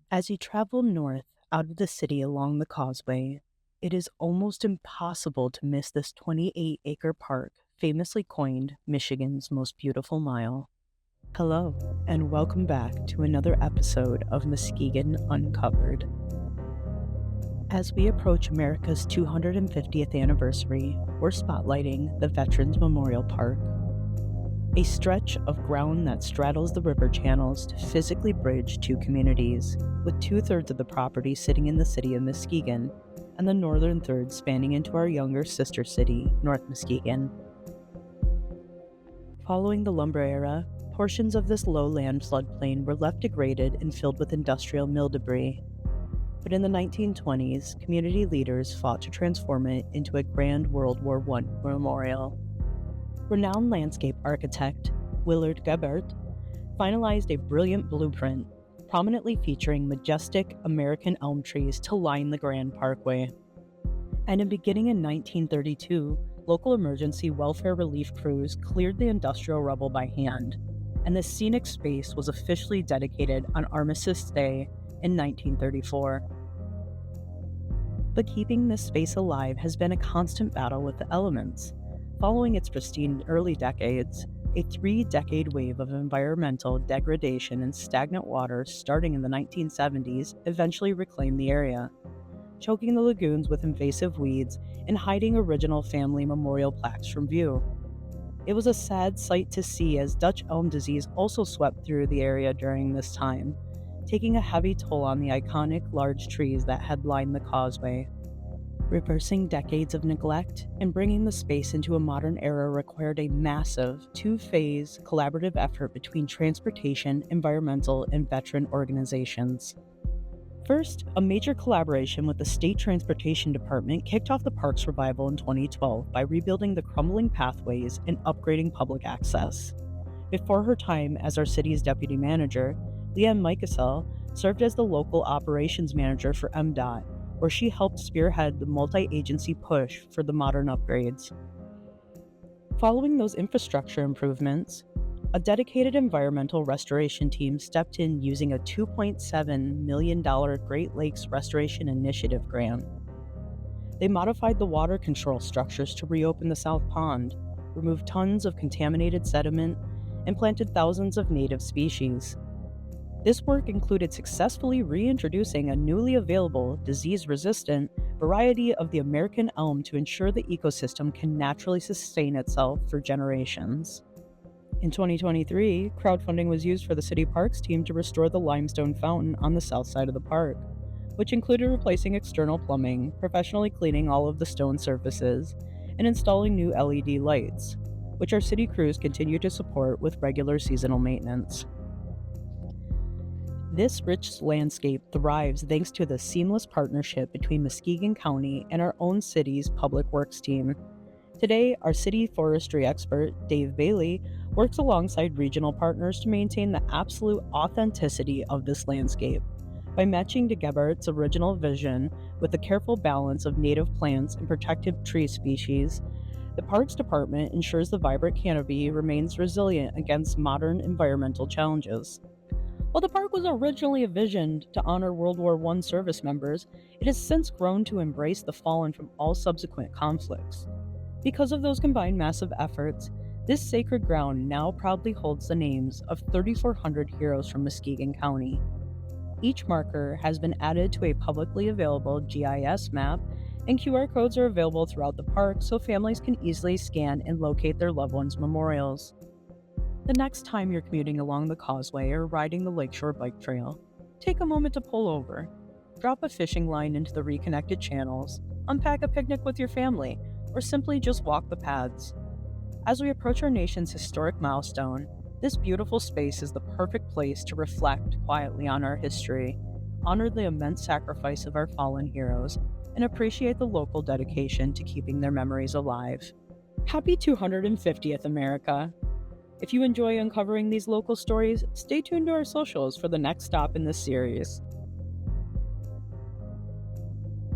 As you travel north out of the city along the Causeway, it is almost impossible to miss this 28-acre park, famously coined Michigan's most beautiful mile. Hello, and welcome back to another episode of Muskegon Uncovered. As we approach America's 250th anniversary, we're spotlighting the Veterans Memorial Park, a stretch of ground that straddles the river channels to physically bridge two communities, with two-thirds of the property sitting in the city of Muskegon and the northern third spanning into our younger sister city, North Muskegon. Following the lumber era, portions of this lowland floodplain were left degraded and filled with industrial mill debris. But in the 1920s, community leaders fought to transform it into a grand World War I memorial. Renowned landscape architect Willard Gebert finalized a brilliant blueprint, prominently featuring majestic American elm trees to line the Grand Parkway. And beginning in 1932, local emergency welfare relief crews cleared the industrial rubble by hand, and the scenic space was officially dedicated on Armistice Day in 1934. But keeping this space alive has been a constant battle with the elements. Following its pristine early decades, a 3-decade wave of environmental degradation and stagnant water starting in the 1970s eventually reclaimed the area, choking the lagoons with invasive weeds and hiding original family memorial plaques from view. It was a sad sight to see as Dutch elm disease also swept through the area during this time, taking a heavy toll on the iconic large trees that had lined the causeway. Reversing decades of neglect and bringing the space into a modern era required a massive, two-phase collaborative effort between transportation, environmental, and veteran organizations. First, a major collaboration with the State Transportation Department kicked off the park's revival in 2012 by rebuilding the crumbling pathways and upgrading public access. Before her time as our city's deputy manager, Leanne Micasel served as the local operations manager for MDOT, where she helped spearhead the multi-agency push for the modern upgrades. Following those infrastructure improvements, a dedicated environmental restoration team stepped in using a $2.7 million Great Lakes Restoration Initiative grant. They modified the water control structures to reopen the South Pond, removed tons of contaminated sediment, and planted thousands of native species. This work included successfully reintroducing a newly available, disease-resistant variety of the American elm to ensure the ecosystem can naturally sustain itself for generations. In 2023, crowdfunding was used for the city parks team to restore the limestone fountain on the south side of the park, which included replacing external plumbing, professionally cleaning all of the stone surfaces, and installing new LED lights, which our city crews continue to support with regular seasonal maintenance. This rich landscape thrives thanks to the seamless partnership between Muskegon County and our own city's public works team. Today, our city forestry expert, Dave Bailey, works alongside regional partners to maintain the absolute authenticity of this landscape. By matching Gebert's original vision with a careful balance of native plants and protected tree species, the Parks Department ensures the vibrant canopy remains resilient against modern environmental challenges. While the park was originally envisioned to honor World War I service members, it has since grown to embrace the fallen from all subsequent conflicts. Because of those combined massive efforts, this sacred ground now proudly holds the names of 3,400 heroes from Muskegon County. Each marker has been added to a publicly available GIS map, and QR codes are available throughout the park so families can easily scan and locate their loved ones' memorials. The next time you're commuting along the causeway or riding the lakeshore bike trail, take a moment to pull over, drop a fishing line into the reconnected channels, unpack a picnic with your family, or simply just walk the paths. As we approach our nation's historic milestone, this beautiful space is the perfect place to reflect quietly on our history, honor the immense sacrifice of our fallen heroes, and appreciate the local dedication to keeping their memories alive. Happy 250th, America! If you enjoy uncovering these local stories, stay tuned to our socials for the next stop in this series.